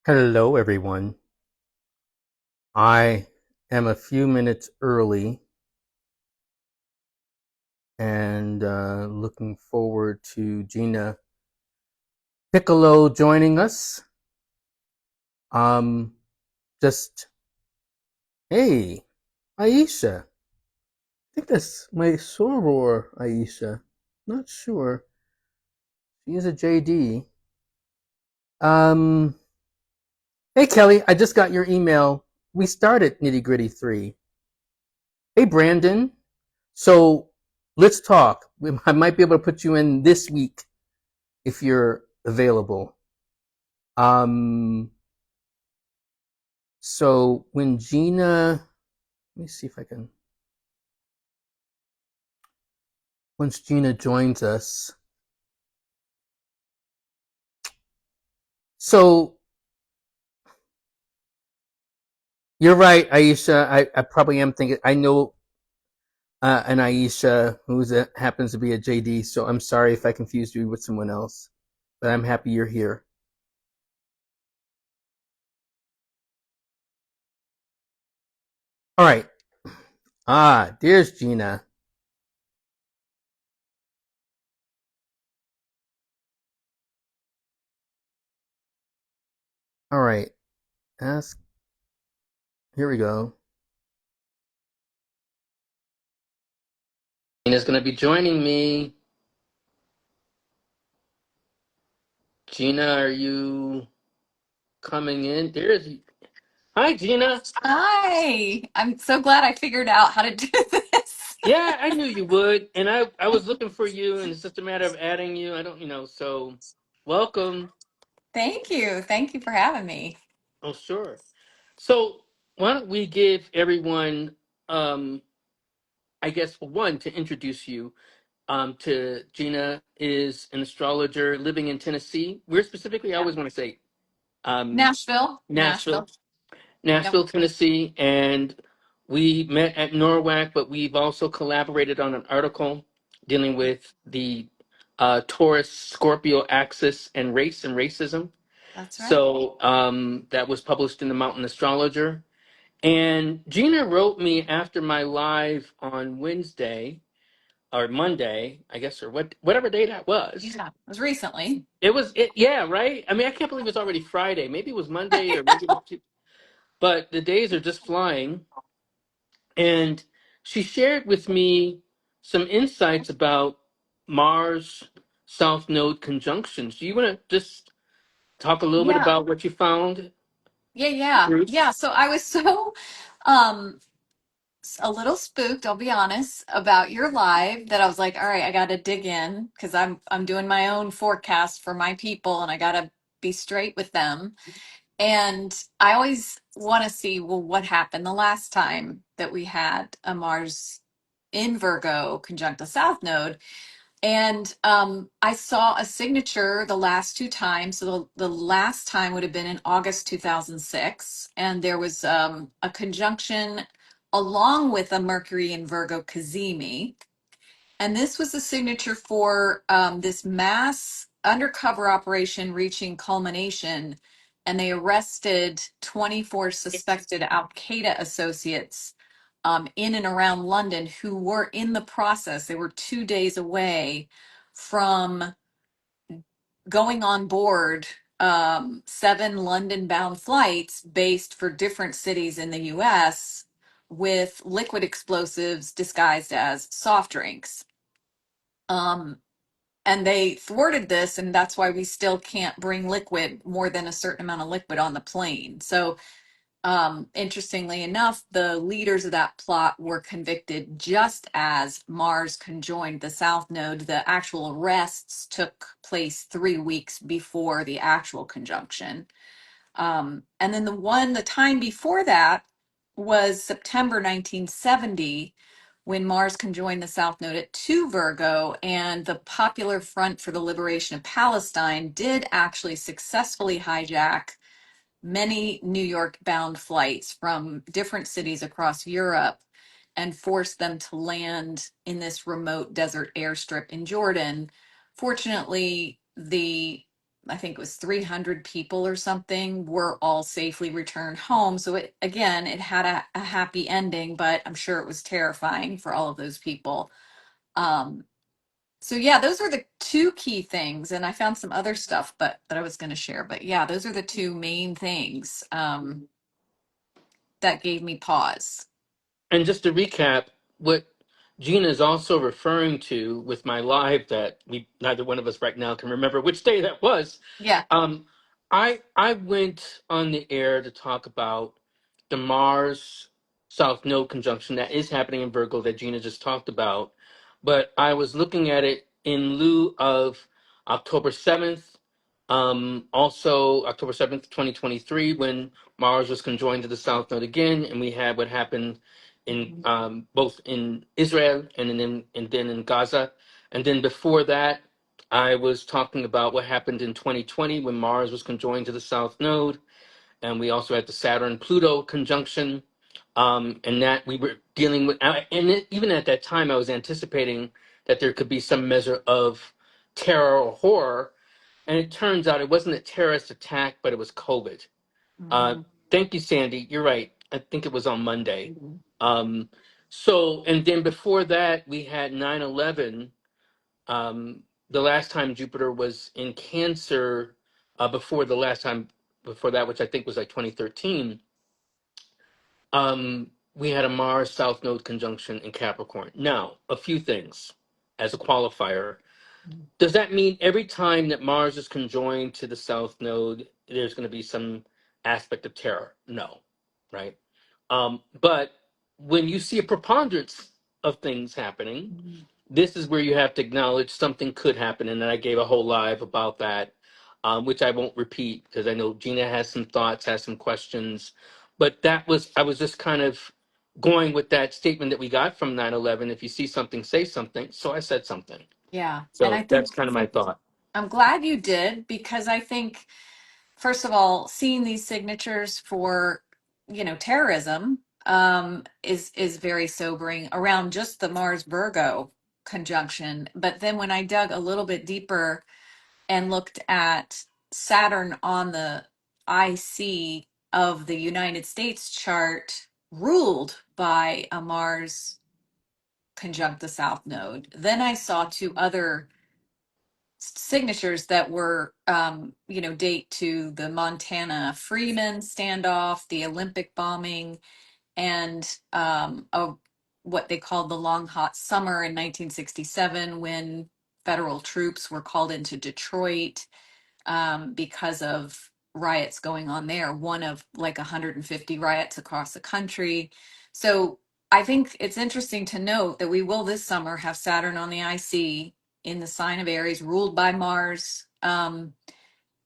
Hello, everyone. I am a few minutes early and looking forward to Gina Piccalo joining us. Um, just, hey, Aisha. I think that's my soror, Aisha. Not sure. She is a JD. Um, hey, Kelly, I just got your email. We started Nitty Gritty 3. Hey, Brandon. So let's talk. I might be able to put you in this week if you're available. Um, so when Gina, let me see if I can, once Gina joins us. So you're right, Aisha. I probably am thinking, I know an Aisha happens to be a JD, so I'm sorry if I confused you with someone else, but I'm happy you're here. All right. There's Gina. All right. Ask, here we go. Gina's going to be joining me. Gina, are you coming in? Hi, Gina. Hi, I'm so glad I figured out how to do this. Yeah, I knew you would, and I was looking for you, and it's just a matter of adding you. I don't, so welcome. Thank you. Thank you for having me. Oh, sure. So why don't we give everyone, um, I guess, for one, to introduce you, to Gina is an astrologer living in Tennessee. We're specifically, I Yeah. always want to say, um, Nashville, Nashville. Nashville. Yep, Nashville, Tennessee, and we met at NORWAC, but we've also collaborated on an article dealing with the Taurus Scorpio axis and race and racism. that's right. So that was published in the Mountain Astrologer. And Gina wrote me after my live on Wednesday or Monday, I guess, or whatever day that was. Yeah, it was recently. Yeah, right. I mean, I can't believe it's already Friday. Maybe it was Monday or maybe, but the days are just flying. And she shared with me some insights about Mars South Node conjunctions. Do you want to just talk a little bit Yeah, about what you found, yeah. Bruce? So I was so um a little spooked, I'll be honest, about your live that I was like, all right, I got to dig in because I'm doing my own forecast for my people and I got to be straight with them. And I always want to see, well, what happened the last time that we had a Mars in Virgo conjunct a South Node. And I saw a signature the last two times. So the last time would have been in August 2006. And there was a conjunction along with a Mercury in Virgo Cazimi. And this was the signature for this mass undercover operation reaching culmination. And they arrested 24 suspected Al Qaeda associates in and around London who were in the process. They were 2 days away from going on board seven London bound flights based for different cities in the US with liquid explosives disguised as soft drinks. Um, and they thwarted this, and that's why we still can't bring liquid, more than a certain amount of liquid, on the plane. So interestingly enough, the leaders of that plot were convicted just as Mars conjoined the South Node. The actual arrests took place 3 weeks before the actual conjunction. And then the time before that was September 1970, when Mars conjoined the South Node at 2 Virgo, and the Popular Front for the Liberation of Palestine did actually successfully hijack many New York bound flights from different cities across Europe and forced them to land in this remote desert airstrip in Jordan. Fortunately, the I think it was 300 people or something, were all safely returned home. So it, again, it had a happy ending, but I'm sure it was terrifying for all of those people. Um, so yeah, those are the two key things. And I found some other stuff, but that I was going to share. But yeah, those are the two main things that gave me pause. And just to recap, what Gina is also referring to with my live that we neither one of us right now can remember which day that was. Yeah. Um, I went on the air to talk about the Mars South Node conjunction that is happening in Virgo that Gina just talked about, but I was looking at it in lieu of October 7th, also October 7th, 2023, when Mars was conjoined to the South Node again, and we had what happened in both in Israel and then in Gaza. And then before that, I was talking about what happened in 2020 when Mars was conjoined to the South Node, and we also had the Saturn Pluto conjunction. And that we were dealing with, even at that time, I was anticipating that there could be some measure of terror or horror. And it turns out it wasn't a terrorist attack, but it was COVID. Uh, Mhm. Thank you, Sandy. You're right. I think it was on Monday. Um, so, and then before that, we had 9/11. The last time Jupiter was in Cancer, before the last time before that, which I think was like 2013, we had a Mars South Node conjunction in Capricorn. Now, a few things as a qualifier. Does that mean every time that Mars is conjoined to the South Node, there's going to be some aspect of terror? No, right? But when you see a preponderance of things happening, this is where you have to acknowledge something could happen. And then I gave a whole live about that, which I won't repeat because I know Gina has some thoughts, has some questions. But I was just kind of going with that statement that we got from 9/11. If you see something, say something. So I said something. Yeah. And I So that's think kind of my thought. I'm glad you did, because I think, first of all, seeing these signatures for, terrorism, is very sobering around just the Mars Virgo conjunction. But then when I dug a little bit deeper and looked at Saturn on the IC of the United States chart, ruled by a Mars conjunct the South Node, then I saw two other signatures that were, date to the Montana Freeman standoff, the Olympic bombing, and what they called the Long Hot Summer in 1967, when federal troops were called into Detroit because of riots going on there, one of like 150 riots across the country. So I think it's interesting to note that we will this summer have Saturn on the IC in the sign of Aries, ruled by Mars,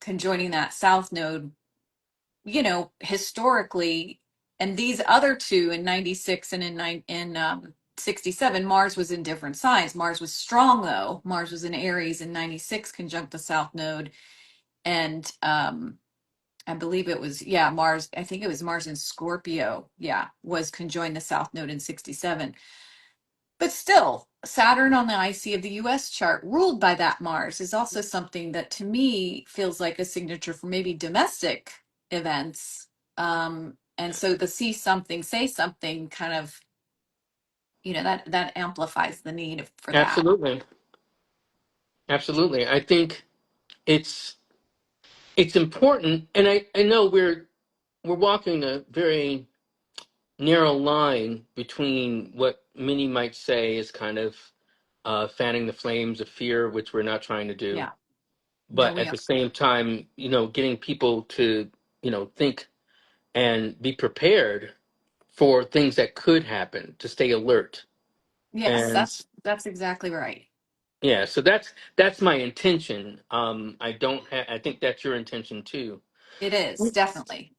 conjoining that South Node, historically. And these other two in 96 and in 67, Mars was in different signs. Mars was strong, though. Mars was in Aries in 96, conjunct the South Node. And I believe it was, yeah, Mars, I think it was Mars in Scorpio, yeah, was conjoined the South Node in 67. But still, Saturn on the IC of the US chart, ruled by that Mars, is also something that to me feels like a signature for maybe domestic events. And so the see something, say something kind of, that amplifies the need for that. Absolutely. Absolutely. I think it's it's important, and I know we're walking a very narrow line between what many might say is kind of fanning the flames of fear, which we're not trying to do, Yeah. No, but we at are. the same time, getting people to, think and be prepared for things that could happen, to stay alert. Yes, And that's exactly right. yeah, so that's my intention. I think that's your intention too. It is, definitely.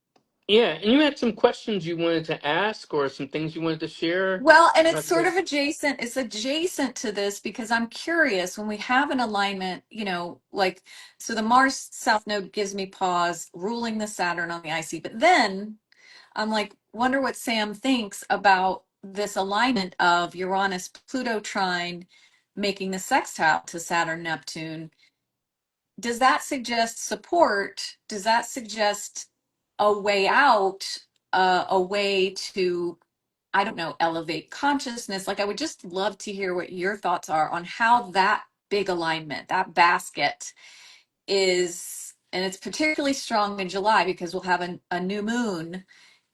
Yeah, and you had some questions you wanted to ask or some things you wanted to share Well, and it's about sort of this. adjacent to this, because I'm curious when we have an alignment, like, so the Mars South Node gives me pause, ruling the Saturn on the IC. But then I'm like, wonder what Sam thinks about this alignment of Uranus Pluto trine making the sextile to Saturn Neptune. does that suggest support? Does that suggest a way out, a way to, I don't know, elevate consciousness? Like, I would just love to hear what your thoughts are on how that big alignment, that basket is, and it's particularly strong in July because we'll have a new moon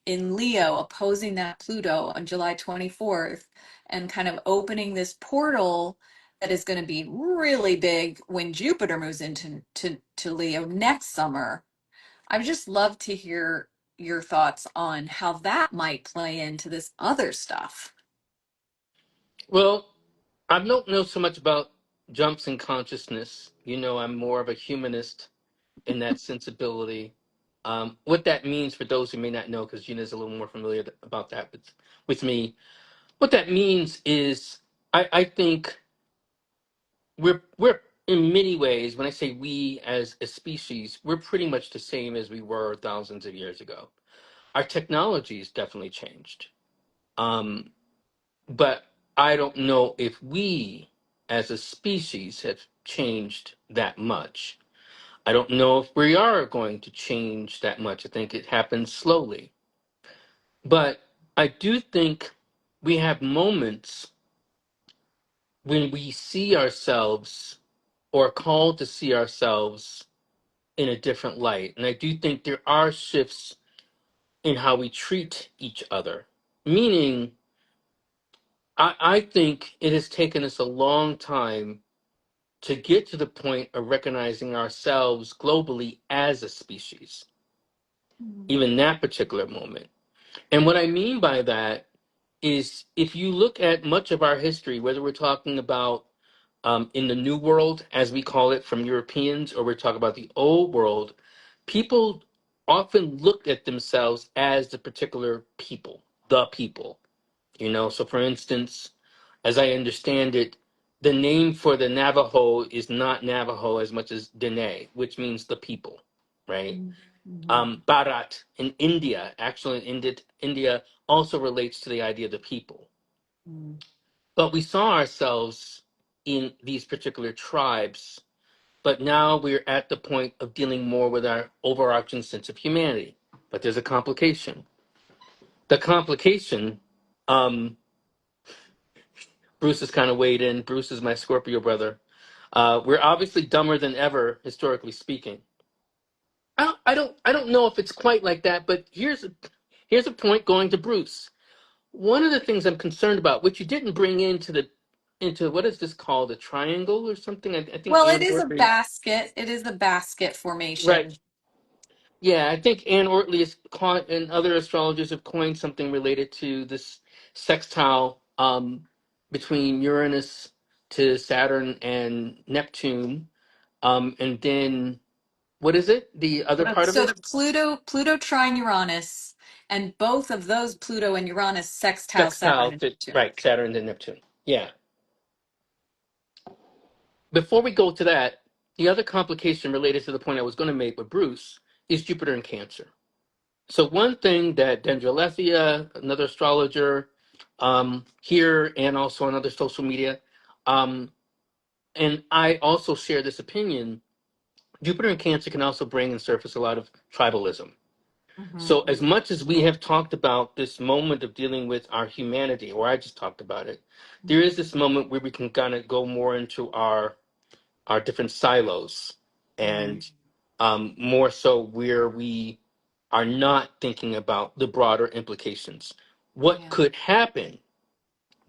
in Leo opposing that Pluto on July 24th and kind of opening this portal that is going to be really big when Jupiter moves into to Leo next summer. I would just love to hear your thoughts on how that might play into this other stuff. Well, I don't know so much about jumps in consciousness. You know, I'm more of a humanist in that sensibility. What that means for those who may not know, because Gina's a little more familiar about that with me. What that means is, I think we're in many ways. When I say we as a species, we're pretty much the same as we were thousands of years ago. Our technology's definitely changed, um, but I don't know if we as a species have changed that much. I don't know if we are going to change that much. I think it happens slowly. But I do think we have moments when we see ourselves or are called to see ourselves in a different light. And I do think there are shifts in how we treat each other. Meaning, I think it has taken us a long time to get to the point of recognizing ourselves globally as a species, Mm. even that particular moment. And what I mean by that is if you look at much of our history, whether we're talking about in the New World, as we call it from Europeans, or we're talking about the Old World, people often looked at themselves as the particular people, the people. You know, so for instance, as I understand it, the name for the Navajo is not Navajo as much as Dene, which means the people, right? Mm-hmm. Bharat in India, actually in India also relates to the idea of the people. Mm-hmm. But we saw ourselves in these particular tribes, but now we're at the point of dealing more with our overarching sense of humanity. But there's a complication. The complication, um, Bruce has kind of weighed in. Bruce is my Scorpio brother. We're obviously dumber than ever, historically speaking. I don't know if it's quite like that, but here's a point going to Bruce. One of the things I'm concerned about, which you didn't bring into what is this called, a triangle or something? I think Well, it Ann is a Ortley, basket. It is a basket right? formation. Yeah, I think Ann Ortley and other astrologers have coined something related to this sextile between Uranus to Saturn and Neptune, and then what is it? The other part of So it, the Pluto trine Uranus, and both of those Pluto and Uranus sextile sextile Saturn and to Neptune. right Saturn and Neptune. Yeah. Before we go to that, the other complication related to the point I was going to make with Bruce is Jupiter in Cancer. So one thing that Dendrolethia, another astrologer, here and also on other social media, um, and I also share this opinion, Jupiter in Cancer can also bring and surface a lot of tribalism. Mm-hmm. So as much as we have talked about this moment of dealing with our humanity, or I just talked about it, there is this moment where we can kind of go more into our different silos Mm-hmm. and more so where we are not thinking about the broader implications. What Yeah. could happen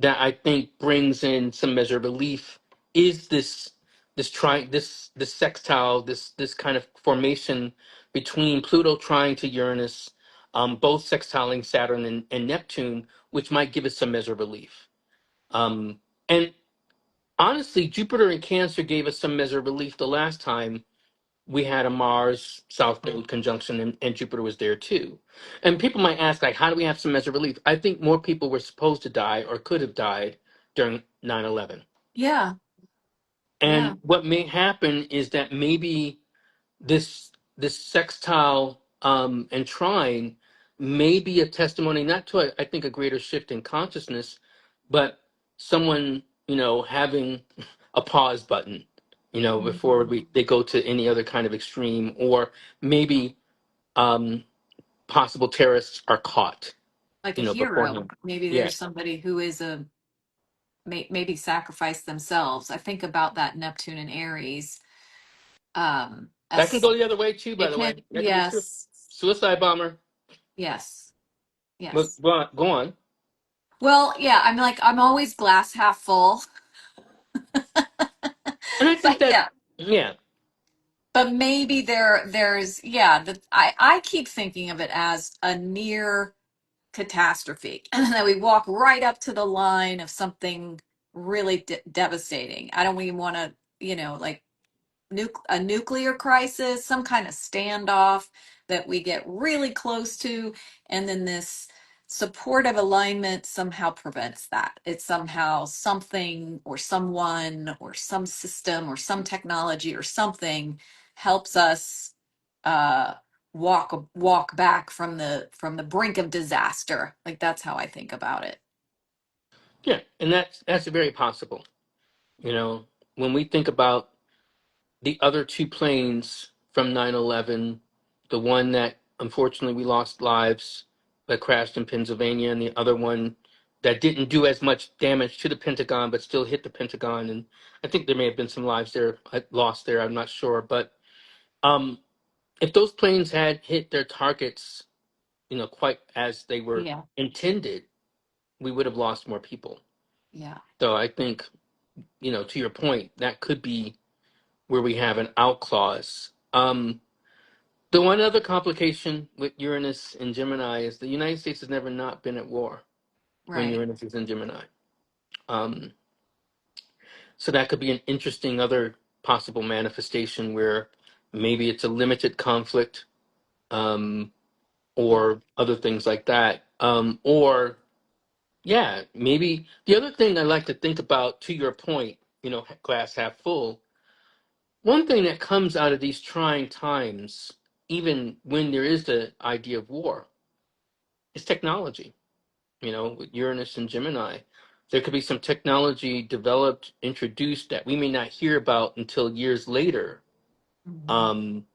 that I think brings in some measure of relief is this sextile, this kind of formation between Pluto trying to Uranus, both sextiling Saturn and Neptune, which might give us some measure of relief. And honestly, Jupiter in Cancer gave us some measure of relief the last time we had a Mars South Node conjunction, and Jupiter was there too. And people might ask, like, how do we have some measure of relief? I think more people were supposed to die or could have died during 9/11. Yeah. Yeah. And what may happen is that maybe this sextile and trine may be a testimony not to I think a greater shift in consciousness, but someone having a pause button, before Mhm. they go to any other kind of extreme, or maybe um, possible terrorists are caught, Like a hero. beforehand. Maybe Yeah, there's somebody who is maybe sacrifice themselves. I think about that Neptune and Aries. that can As go the other way too. By it the can, way, that could be yes, suicide bomber. yes, But yes. go on. Well, yeah, I'm always glass half full, And I think but that, yeah, yeah, but maybe there's yeah, I keep thinking of it as a near catastrophe, and then we walk right up to the line of something really devastating. I don't even want to, like a nuclear crisis, some kind of standoff that we get really close to, and then this supportive alignment somehow prevents that. It's somehow something or someone or some system or some technology or something helps us uh, walk back from the brink of disaster. Like that's how I think about it. yeah, and that's very possible. You know, when we think about the other two planes from 9/11, the one that unfortunately we lost lives that crashed in Pennsylvania, and the other one that didn't do as much damage to the Pentagon but still hit the Pentagon. And I think there may have been some lives there lost there. I'm not sure, but um, if those planes had hit their targets, quite as they were Yeah, intended, we would have lost more people. yeah, So I think, to your point, that could be where we have an out clause. The one other complication with Uranus and Gemini is the United States has never not been at war when right. Uranus is in Gemini. Um, so that could be an interesting other possible manifestation where maybe it's a limited conflict, um, Yeah, or other things like that. Or, yeah, maybe the other thing I like to think about, to your point, glass half full. One thing that comes out of these trying times, even when there is the idea of war, is technology. With Uranus and Gemini, there could be some technology developed, introduced that we may not hear about until years later. mhm, Um,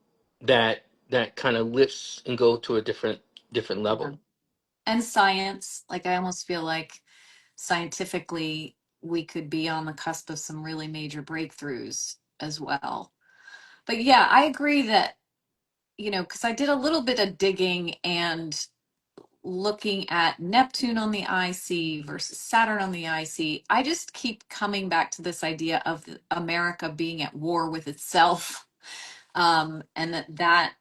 that kind of lifts and go to a different yeah. level. And science, like I almost feel like scientifically we could be on the cusp of some really major breakthroughs as well. But yeah, I agree that, because I did a little bit of digging and looking at Neptune on the IC versus Saturn on the IC. I just keep coming back to this idea of America being at war with itself. And that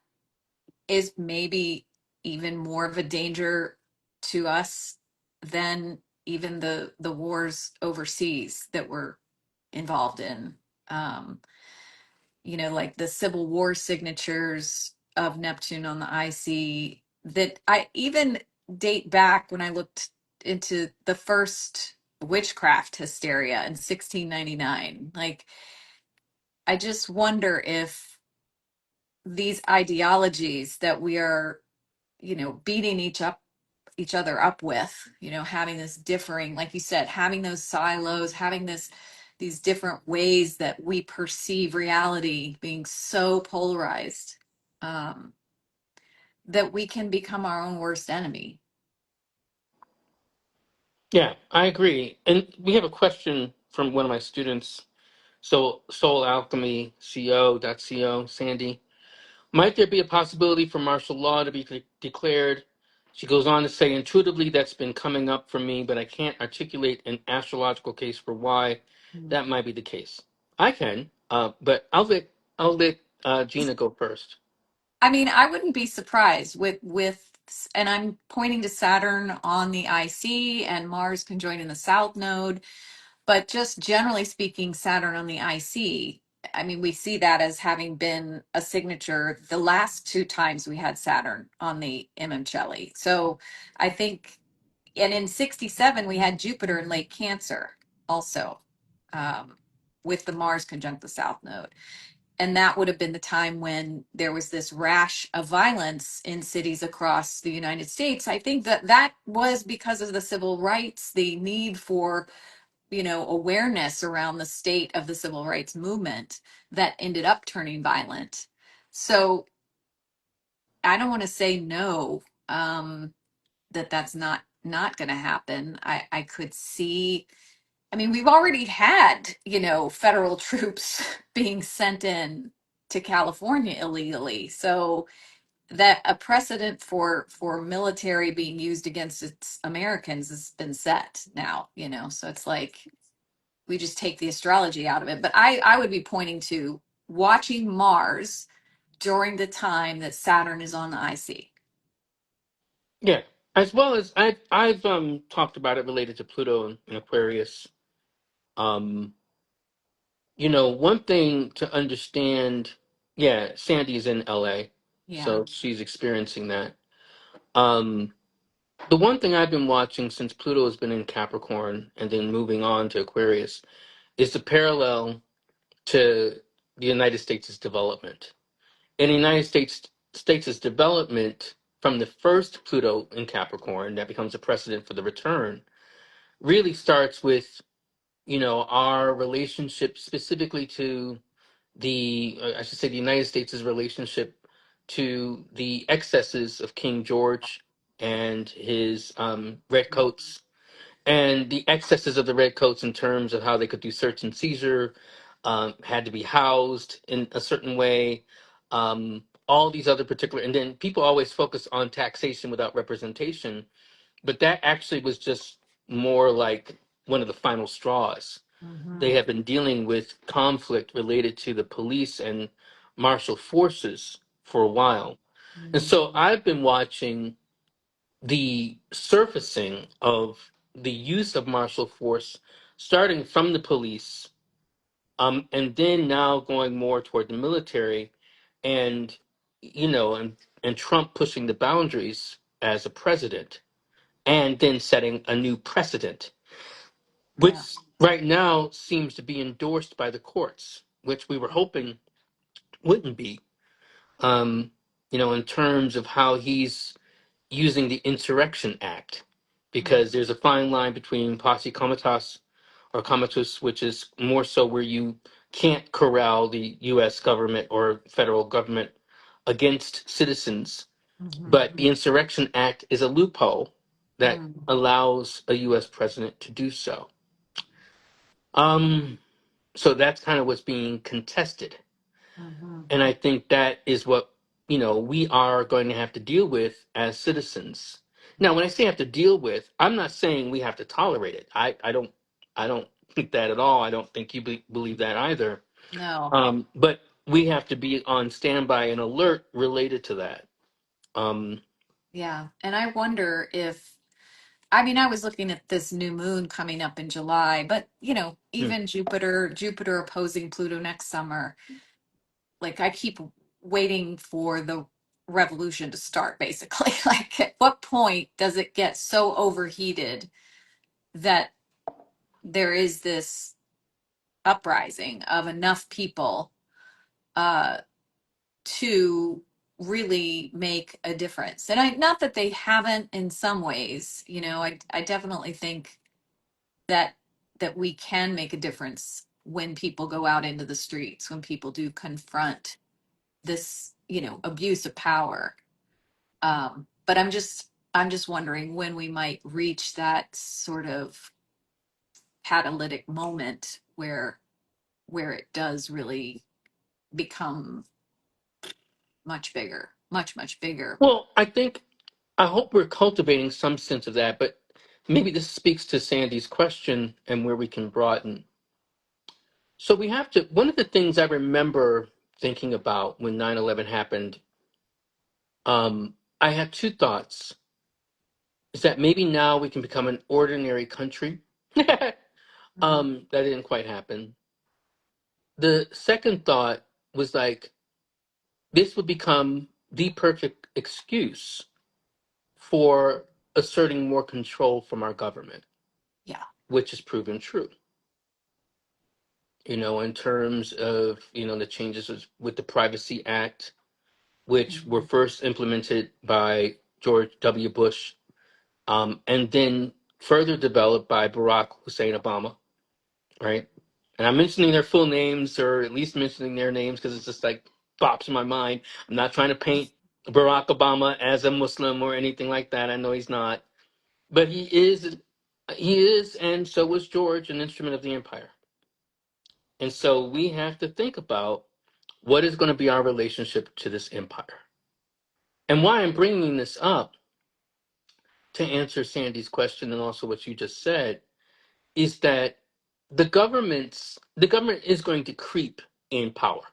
is maybe even more of a danger to us than even the wars overseas that we're involved in. Um, like the Civil War signatures of Neptune on the IC that I even date back when I looked into the first witchcraft hysteria in 1699. Like, I just wonder if these ideologies that we are, beating each other up with, having this differing, like you said, having those silos, having these different ways that we perceive reality being so polarized, um, that we can become our own worst enemy. Yeah, I agree. And we have a question from one of my students. So Soul Alchemy co. Sandy. Might there be a possibility for martial law to be declared? She goes on to say, intuitively, that's been coming up for me, but I can't articulate an astrological case for why Mm. that might be the case. I can, but I'll let Gina go first. I mean, I wouldn't be surprised and I'm pointing to Saturn on the IC and Mars conjoined in the South Node. But just generally speaking, Saturn on the IC, I mean, we see that as having been a signature the last two times we had Saturn on the Immoncelli. So I think, and in 67, we had Jupiter in late Cancer also, um, with the Mars conjunct the South Node. And that would have been the time when there was this rash of violence in cities across the United States. I think that was because of the civil rights, the need for awareness around the state of the civil rights movement that ended up turning violent. So I don't want to say no, that's not going to happen. I could see. I mean, we've already had, federal troops being sent in to California illegally. So that a precedent for military being used against its Americans has been set now, So it's like we just take the astrology out of it. But I would be pointing to watching Mars during the time that Saturn is on the IC. Yeah, as well as I've talked about it related to Pluto and Aquarius. Um, one thing to understand. Yeah, Sandy's in LA, Yeah. so she's experiencing that. Um, the one thing I've been watching since Pluto has been in Capricorn and then moving on to Aquarius is the parallel to the United States' development. In the United States' development from the first Pluto in Capricorn that becomes a precedent for the return really starts with our relationship specifically to I should say the United States' relationship to the excesses of King George and his redcoats, and the excesses of the redcoats in terms of how they could do search and seizure, had to be housed in a certain way, all these other particular, and then people always focus on taxation without representation, but that actually was just more like one of the final straws. They Mm-hmm. have been dealing with conflict related to the police and martial forces for a while. And so I've been watching the surfacing of the use of martial force starting from the police, and then now going more toward the military, and and Trump pushing the boundaries as a president and then setting a new precedent, Yeah. which right now seems to be endorsed by the courts, which we were hoping wouldn't be, um, in terms of how he's using the Insurrection Act, because there's a fine line between posse comitatus or comitus, which is more so where you can't corral the U.S. government or federal government against citizens, Mm-hmm. but the Insurrection Act is a loophole that allows a U.S. president to do so. Um, so that's kind of what's being contested. Mm-hmm. And I think that is what, we are going to have to deal with as citizens. Now, when I say have to deal with, I'm not saying we have to tolerate it. I don't think that at all. I don't think you believe that either. No. But we have to be on standby and alert related to that. Um, Yeah. And I wonder if, I mean, I was looking at this new moon coming up in July, but hmm. even Jupiter opposing Pluto next summer, like I keep waiting for the revolution to start, basically. Like, at what point does it get so overheated that there is this uprising of enough people uh, to really make a difference? And not that they haven't in some ways, I definitely think that we can make a difference when people go out into the streets, when people do confront this, abuse of power. But I'm just wondering when we might reach that sort of catalytic moment where it does really become much bigger, much bigger. Well, I hope we're cultivating some sense of that, but maybe this speaks to Sandy's question and where we can broaden. So we have to, one of the things I remember thinking about when 9/11 happened, I had two thoughts. Is that maybe now we can become an ordinary country? Mm, That didn't quite happen. The second thought was like, this would become the perfect excuse for asserting more control from our government, yeah. which has proven true. In terms of, the changes with the Privacy Act, which were Mhm. first implemented by George W. Bush, and then further developed by Barack Hussein Obama. right? And I'm mentioning their full names, or at least mentioning their names, because it's just like pops in my mind. I'm not trying to paint Barack Obama as a Muslim or anything like that. I know he's not, but he is, and so was George, an instrument of the empire. And so we have to think about what is going to be our relationship to this empire. And why I'm bringing this up to answer Sandy's question and also what you just said is that the government is going to creep in power.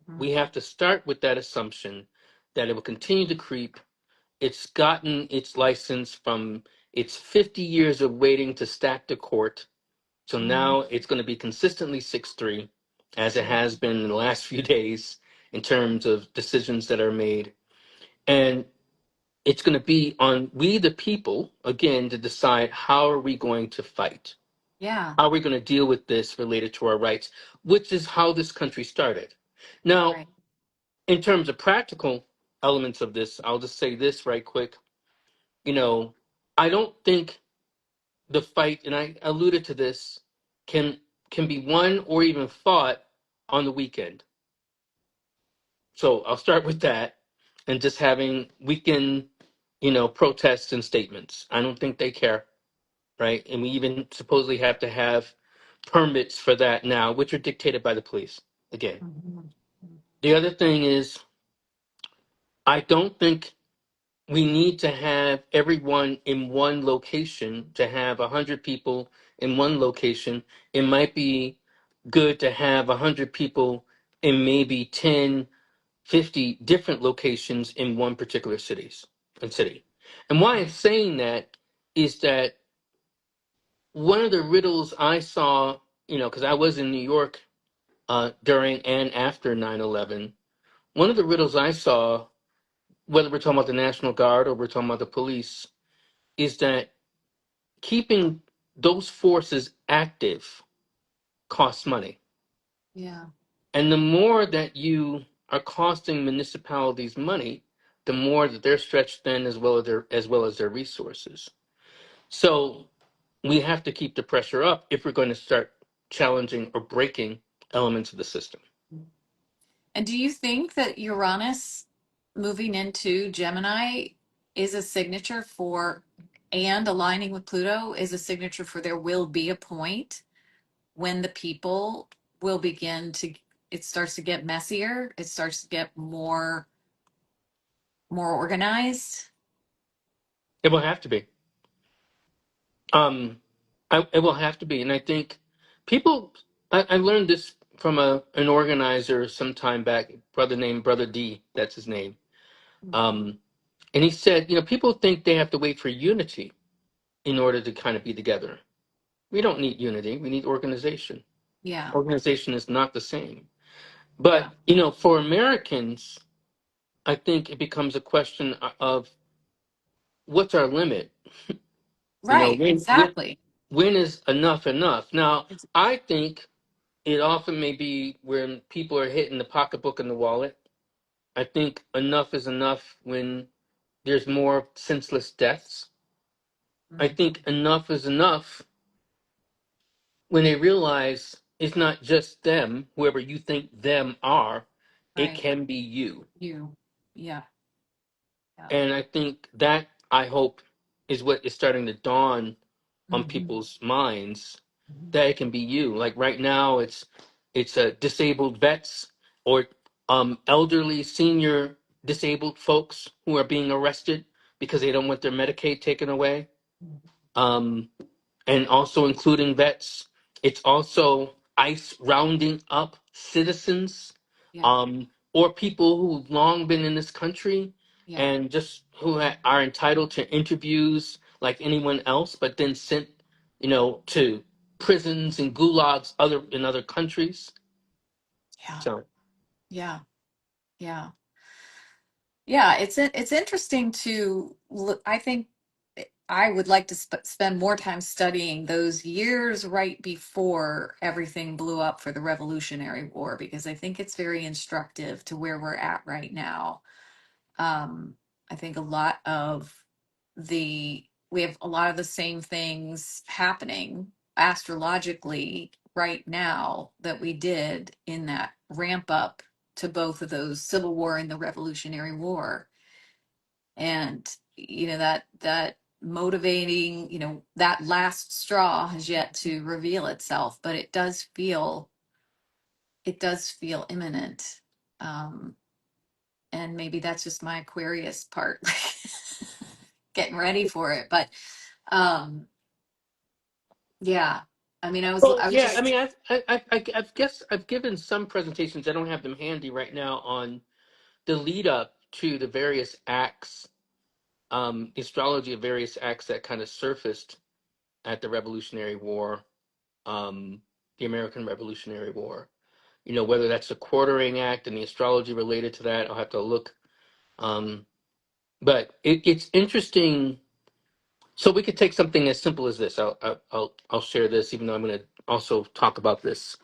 Mhm. We have to start with that assumption that it will continue to creep. It's gotten its license from its 50 years of waiting to stack the court. So Mhm. now it's going to be consistently 6-3, as it Yeah. has been in the last few days in terms of decisions that are made. And it's going to be on we, the people, again, to decide how are we going to fight? Yeah. How are we going to deal with this related to our rights, which is how this country started. Now, Right. in terms of practical elements of this, I'll just say this right quick. You know, I don't think the fight, and I alluded to this, can can be won or even fought on the weekend. So I'll start with that, and just having weekend, protests and statements. I don't think they care, right? And we even supposedly have to have permits for that now, which are dictated by the police. Again, Mhm. the other thing is, I don't think we need to have everyone in one location to have 100 people in one location. It might be good to have 100 people in maybe 10, 50 different locations in one particular city. And why I'm saying that is that one of the riddles I saw, because I was in New York during and after 9/11, one of the riddles I saw, whether we're talking about the National Guard or we're talking about the police, is that keeping those forces active costs money. Yeah. And the more that you are costing municipalities money, the more that they're stretched thin as well as their resources. So we have to keep the pressure up if we're going to start challenging or breaking elements of the system. And do you think that Uranus moving into Gemini is a signature for, and aligning with Pluto is a signature for there will be a point when the people will begin to, it starts to get messier, it starts to get more organized? It will have to be. Um, it will have to be, and I think people. I learned this from an organizer some time back, brother named Brother D. That's his name. Um, and he said, people think they have to wait for unity in order to kind of be together. We don't need unity. We need organization. Yeah. Organization is not the same. Yeah. But for Americans, I think it becomes a question of what's our limit. Right. When when Exactly. when is enough enough? Now, It's, I think it often may be when people are hitting the pocketbook and the wallet. I think enough is enough when there's more senseless deaths. I mm, think enough is enough when they realize it's not just them, whoever you think them are, it right. can be you. You. Yeah. Yeah. And I think that, I hope, is what is starting to dawn on Mhm. people's minds, Mhm. that it can be you. Like right now, it's disabled vets or elderly, senior disabled folks who are being arrested because they don't want their Medicaid taken away. Um, and also including vets. It's also ICE rounding up citizens, Yeah. or people who've long been in this country Yeah. and just who are entitled to interviews like anyone else, but then sent, to prisons and gulags in other countries. Yeah. So Yeah. Yeah. Yeah, it's interesting to look. I think I would like to spend more time studying those years right before everything blew up for the Revolutionary War, because I think it's very instructive to where we're at right now. Um, I think a lot of we have a lot of the same things happening. astrologically right now that we did in that ramp up to both of those, Civil War and the Revolutionary War. And that motivating, that last straw has yet to reveal itself, but it does feel imminent. um and maybe that's just my Aquarius part getting ready for it. But um yeah, I mean, Well, I was yeah, I just mean, I guess I've given some presentations. I don't have them handy right now on the lead up to the various acts, the astrology of various acts that kind of surfaced at the Revolutionary War, um, the American Revolutionary War. Whether that's the Quartering Act and the astrology related to that, I'll have to look. Um, but it's interesting. So we could take something as simple as this. I'll share this, even though I'm going to also talk about this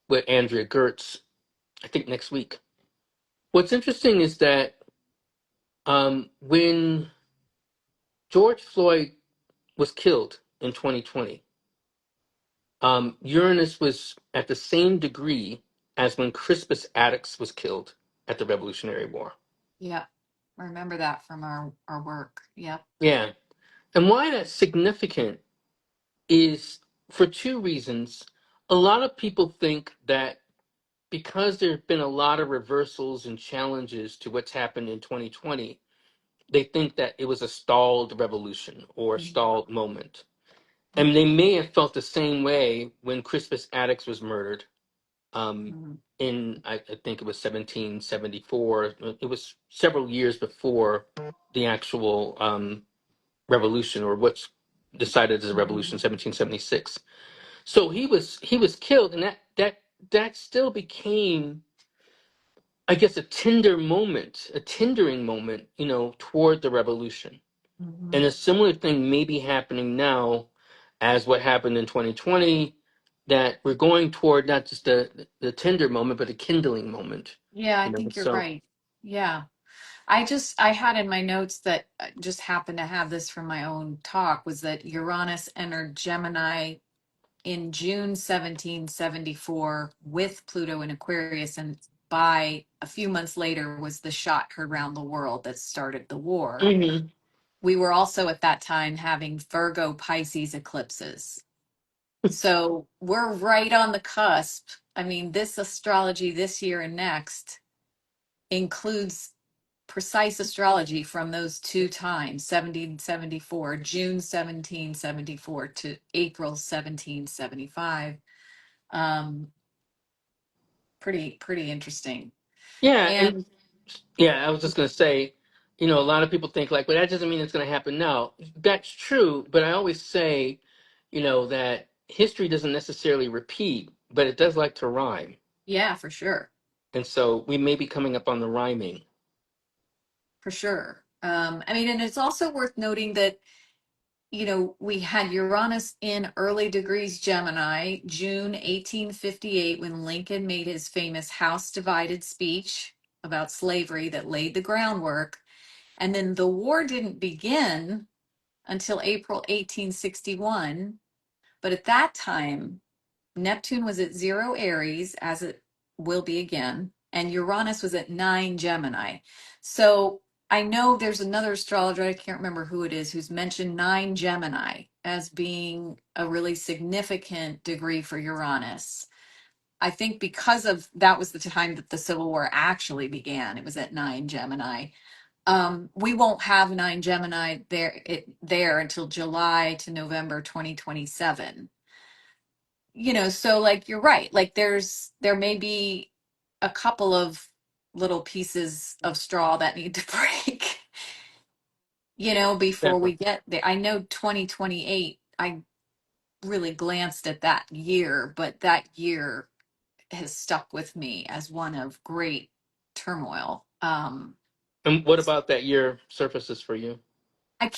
with Andrea Gertz, I think next week. What's interesting is that when George Floyd was killed in 2020, Uranus was at the same degree as when Crispus Attucks was killed at the Revolutionary War. yeah, I remember that from our work. Yeah. Yeah. And why that's significant is for two reasons. A lot of people think that because there have been a lot of reversals and challenges to what's happened in 2020, they think that it was a stalled revolution or a stalled moment. And they may have felt the same way when Crispus Attucks was murdered Mhm. in, I think it was 1774. It was several years before the actual revolution, or what's decided as a revolution, Mhm. 1776. So he was killed, and that still became, I guess, a tendering moment, toward the revolution. And Mhm. a similar thing may be happening now as what happened in 2020, that we're going toward not just the tender moment, but a kindling moment. Yeah, I think you're So, right. Yeah. I had in my notes that just happened to have this from my own talk, was that Uranus entered Gemini in June 1774 with Pluto in Aquarius, and by a few months later was the shot heard around the world that started the war. mhm. We were also at that time having Virgo Pisces eclipses. So we're right on the cusp. I mean, this astrology this year and next includes precise astrology from those two times, 1774, June 1774 to April 1775. Um, pretty interesting. Yeah, and And yeah, I was just gonna say, a lot of people think like, well, that doesn't mean it's gonna happen now. That's true, but I always say, that history doesn't necessarily repeat, but it does like to rhyme. yeah, for sure. And so we may be coming up on the rhyming. For sure. I mean, and it's also worth noting that, we had Uranus in early degrees Gemini, June 1858, when Lincoln made his famous House Divided speech about slavery that laid the groundwork. And then the war didn't begin until April 1861. But at that time, Neptune was at 0 Aries, as it will be again, and Uranus was at 9 Gemini. So I know there's another astrologer, I can't remember who it is, who's mentioned 9 Gemini as being a really significant degree for Uranus. I think because of that was the time that the Civil War actually began. It was at 9 Gemini. We won't have 9 Gemini there until July to November 2027. So like you're right, like there may be a couple of little pieces of straw that need to break, before we Definitely. get there. I know 2028, I really glanced at that year, but that year has stuck with me as one of great turmoil. And what about that year surfaces for you? I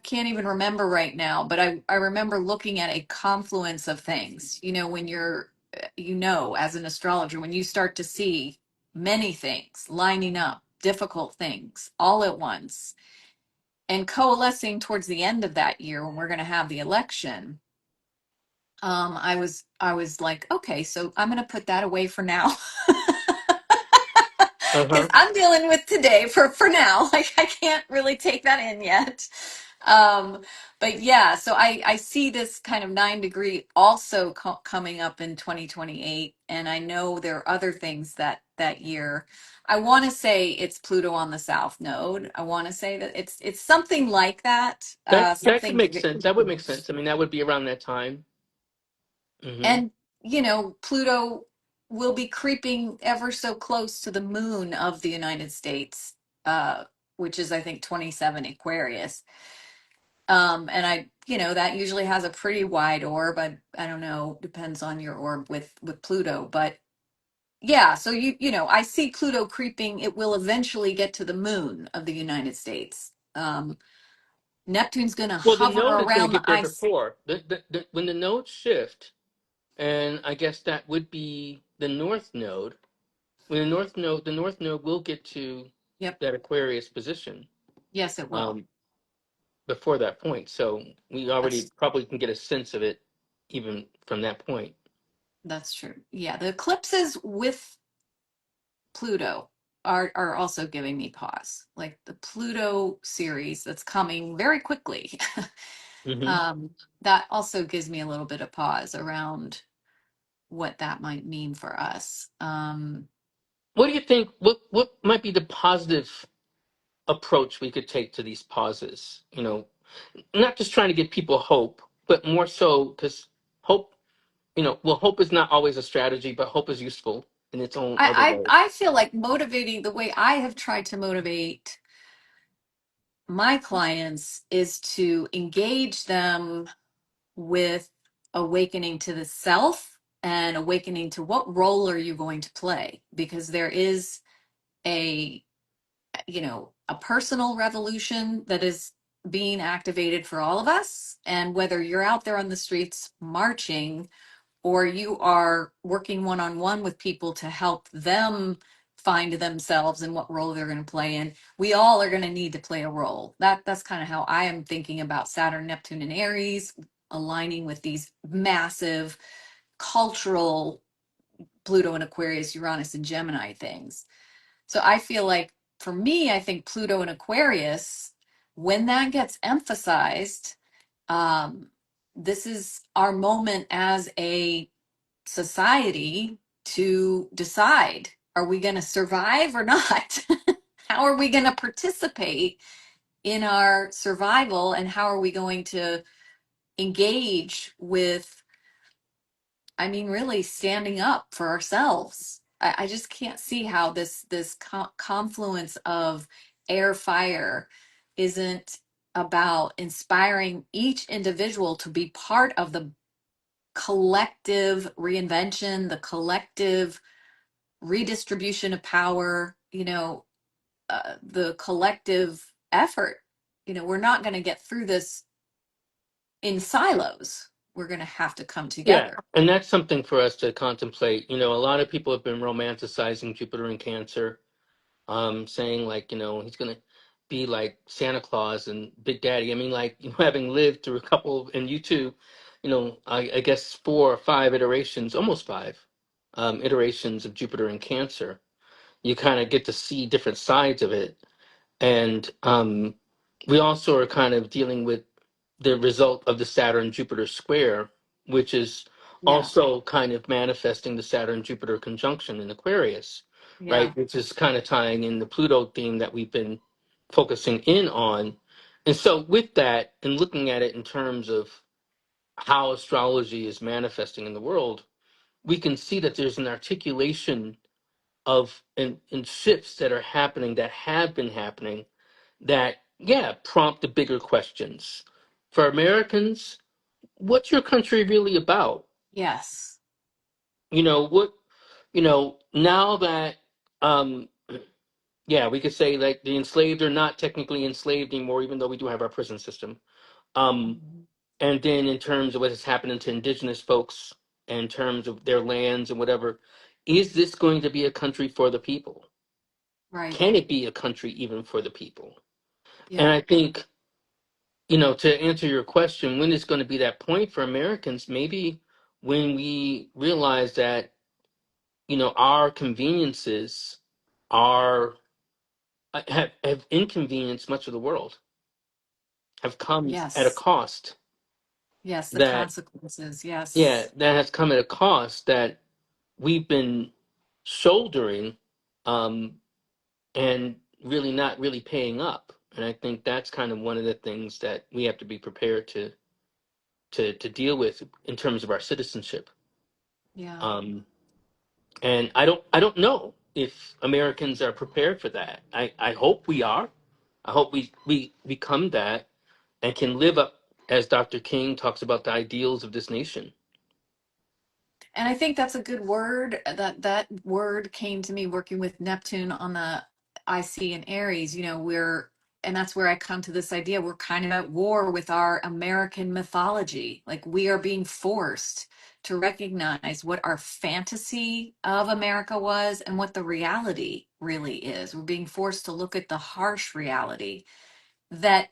can't even remember right now, but I remember looking at a confluence of things. When you're as an astrologer, when you start to see many things lining up, difficult things all at once, and coalescing towards the end of that year when we're going to have the election, I was like, okay, so I'm gonna put that away for now. Because Uh-huh. I'm dealing with today for now. Like I can't really take that in yet. Um, but yeah, so I see this kind of 9 degree also coming up in 2028, and I know there are other things that year. I want to say it's Pluto on the South Node. I want to say that it's something like that. That could Something. make sense. That would make sense. I mean, that would be around that time. Hmm. And, you know, Pluto will be creeping ever so close to the moon of the United States, uh, which is, I think, 27 Aquarius. And that usually has a pretty wide orb. I don't know, depends on your orb with Pluto. But yeah, so I see Pluto creeping. It will eventually get to the moon of the United States. Neptune's going to Well, the hover node is going to around the get there ice. before when the nodes shift, and I guess that would be the north node. When the north node will get to Yep. that Aquarius position Yes, it will. um, before that point. So we already That's probably can get a sense of it even from that point. That's true. Yeah, the eclipses with Pluto are also giving me pause. Like the Pluto series that's coming very quickly. Hmm. um, that also gives me a little bit of pause around what that might mean for us. What do you think? What might be the positive approach we could take to these pauses? Not just trying to give people hope, but more so because hope, hope is not always a strategy, but hope is useful in its own other way. I feel like motivating the way I have tried to motivate my clients is to engage them with awakening to the self and awakening to what role are you going to play, because there is a a personal revolution that is being activated for all of us, and whether you're out there on the streets marching or you are working one-on-one with people to help them find themselves and what role they're going to play in, we all are going to need to play a role. That's kind of how I am thinking about Saturn, Neptune, and Aries aligning with these massive cultural Pluto and Aquarius, Uranus and Gemini things. So I feel like for me, I think Pluto and Aquarius, when that gets emphasized, um, this is our moment as a society to decide, are we going to survive or not? How are we going to participate in our survival, and how are we going to engage with, I mean, really standing up for ourselves? I just can't see how this confluence of air fire isn't about inspiring each individual to be part of the collective reinvention, the collective redistribution of power, the collective effort. We're not going to get through this in silos. We're going to have to come Yeah, together. and that's something for us to contemplate. A lot of people have been romanticizing Jupiter in Cancer, saying like, he's gonna be like Santa Claus and Big Daddy. I mean, like, having lived through a couple, and you too, I guess 4 or 5 iterations, almost 5, iterations of Jupiter in Cancer. You kind of get to see different sides of it, and we also are kind of dealing with the result of the Saturn Jupiter square, which is Yeah. also kind of manifesting the Saturn Jupiter conjunction in Aquarius, Yeah. right? Which is kind of tying in the Pluto theme that we've been focusing in on. And so, with that, and looking at it in terms of how astrology is manifesting in the world, we can see that there's an articulation of and shifts that are happening, that have been happening, that, yeah, prompt the bigger questions. For Americans, what's your country really about? Yes. What, now that, um, yeah, we could say like the enslaved are not technically enslaved anymore, even though we do have our prison system. Um, Mhm. and then in terms of what is happening to indigenous folks, in terms of their lands and whatever, is this going to be a country for the people? Right. Can it be a country even for the people? And Yeah. I think, to answer your question, when is going to be that point for Americans? Maybe, when we realize that, our conveniences are have inconvenienced much of the world, have come at a Yes. cost Yes, the that, consequences. yeah, Yes. that has come at a cost that we've been shouldering, um, and really not really paying up. And I think that's kind of one of the things that we have to be prepared to deal with in terms of our citizenship. Yeah. Um, and I don't know if Americans are prepared for that. I hope we are. I hope we become that and can live up, as Dr. King talks about, the ideals of this nation. And I think that's a good word. That word came to me working with Neptune on the IC and Aries. And that's where I come to this idea. We're kind of at war with our American mythology. Like we are being forced to recognize what our fantasy of America was and what the reality really is. We're being forced to look at the harsh reality that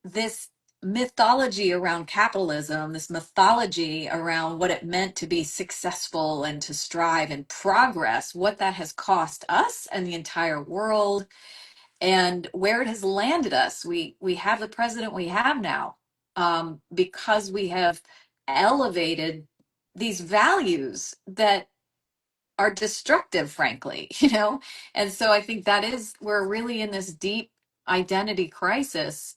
this mythology around capitalism, this mythology around what it meant to be successful and to strive and progress, what that has cost us and the entire world, and where it has landed us. We have the president we have now, because we have elevated these values that are destructive, frankly, And so I think that is, we're really in this deep identity crisis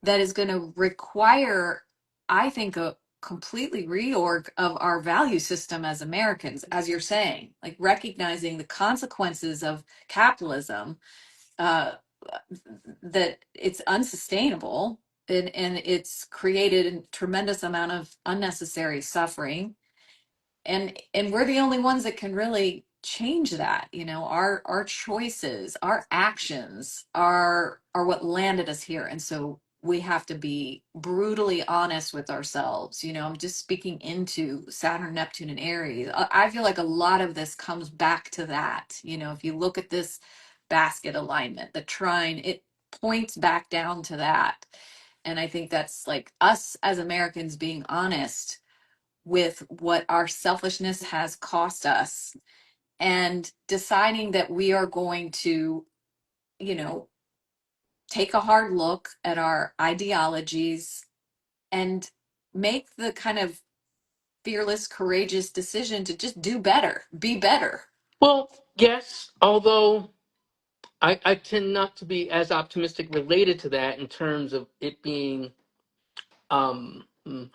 that is going to require, I think, a completely reorg of our value system as Americans, as you're saying, like recognizing the consequences of capitalism, uh, that it's unsustainable, and it's created a tremendous amount of unnecessary suffering, and we're the only ones that can really change that. Our choices, our actions are what landed us here, and so we have to be brutally honest with ourselves. I'm just speaking into Saturn, Neptune, and Aries. I feel like a lot of this comes back to that. If you look at this basket alignment, the trine, it points back down to that. And I think that's like us as Americans being honest with what our selfishness has cost us, and deciding that we are going to, you know, take a hard look at our ideologies and make the kind of fearless, courageous decision to just do better, be better. Well, yes, although I tend not to be as optimistic related to that in terms of it being,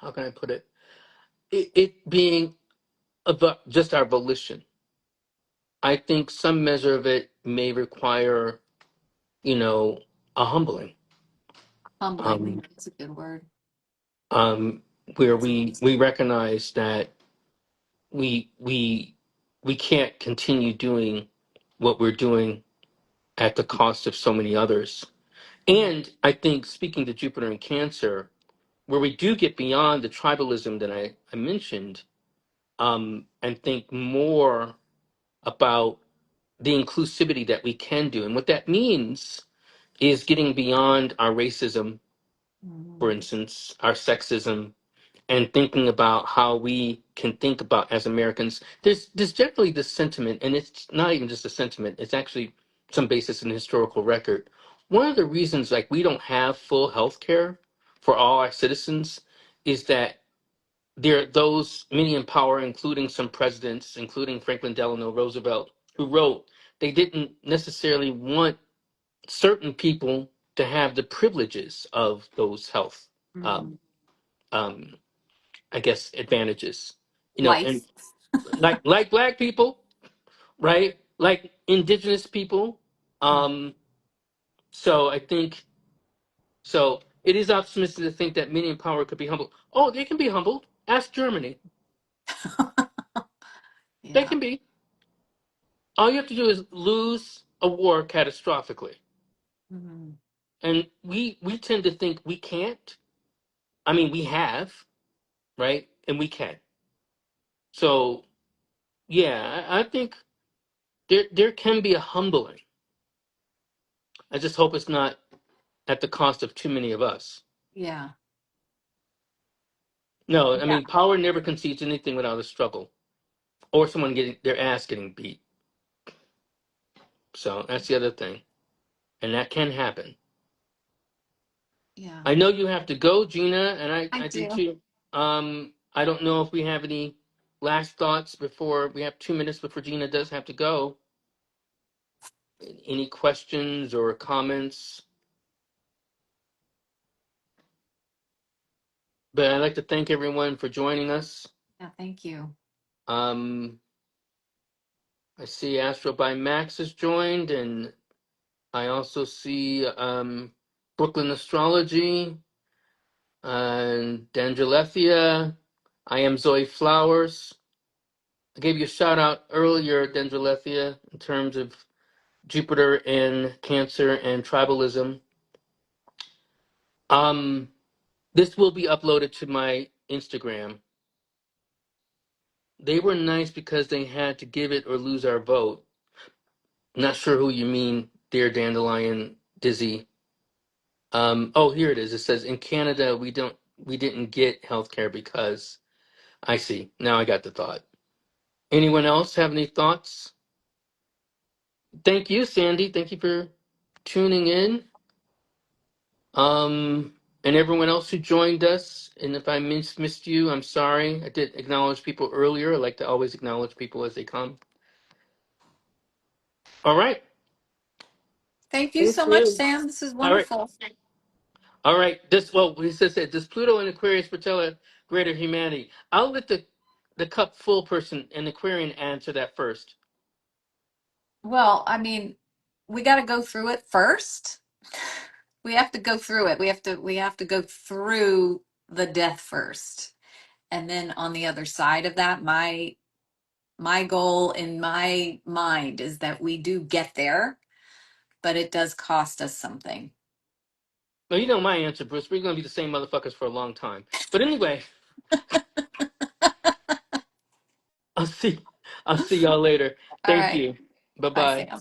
how can I put it? It being just our volition. I think some measure of it may require, you know, a humbling, Humbling, um, that's a good word. um, where we recognize that we we we can't continue doing what we're doing at the cost of so many others. Mm, And I think, speaking to Jupiter and Cancer, where we do get beyond the tribalism that I mentioned, and think more about the inclusivity that we can do. And what that means is getting beyond our racism, for mm, instance, our sexism, and thinking about how we can think about as Americans. There's generally this sentiment, and it's not even just a sentiment, it's actually some basis in historical record. One of the reasons like we don't have full health care for all our citizens is that there are those, many in power, including some presidents, including Franklin Delano Roosevelt, who wrote they didn't necessarily want certain people to have the privileges of those health, um, mm. um, I guess, advantages. And Life. like black people, right? Like indigenous people. Mm. Um, so I think so. It is optimistic to think that many in power could be humbled. Oh, they can be humbled. Ask Germany. They Yeah. can be. All you have to do is lose a war catastrophically. Mm. And we tend to think we can't. I mean, we have, right? And we can. So yeah, I think there can be a humbling. I just hope it's not at the cost of too many of us. Yeah. No, I Yeah. mean power never concedes anything without a struggle or someone getting their ass getting beat. So that's the other thing, and that can happen. Yeah. I know you have to go, Gina, and I I do do. too. I don't know if we have any last thoughts before we have 2 minutes before Gina does have to go. Any questions or comments? But I'd like to thank everyone for joining us. Yeah, thank you. Um, I see Astro by Max has joined, and I also see Brooklyn Astrology and Dendrolethia. I am Zoe Flowers. I gave you a shout out earlier, Dendrolethia, in terms of Jupiter in Cancer and tribalism. Um, this will be uploaded to my Instagram. They were nice because they had to give it or lose our vote. Not sure who you mean, dear Dandelion Dizzy. Oh, here it is. It says in Canada we didn't get healthcare because I see. Now I got the thought. Anyone else have any thoughts? Thank you, Sandy. Thank you for tuning in. And everyone else who joined us. And if I missed you, I'm sorry. I did acknowledge people earlier. I like to always acknowledge people as they come. All right. Thank you Thank so much, you. Sam. This is All right. wonderful. All right. This well, he says that does Pluto and Aquarius foretell a greater humanity? I'll let the cup full person and Aquarian answer that first. Well, I mean, we got to go through it first. We have to go through it. We have to go through the death first. And then on the other side of that, my goal in my mind is that we do get there, but it does cost us something. No, you know my answer, Bruce. We're gonna be the same motherfuckers for a long time. But anyway, I'll see I'll see y'all later. All Thank right. you. Bye Bye, bye. Sam.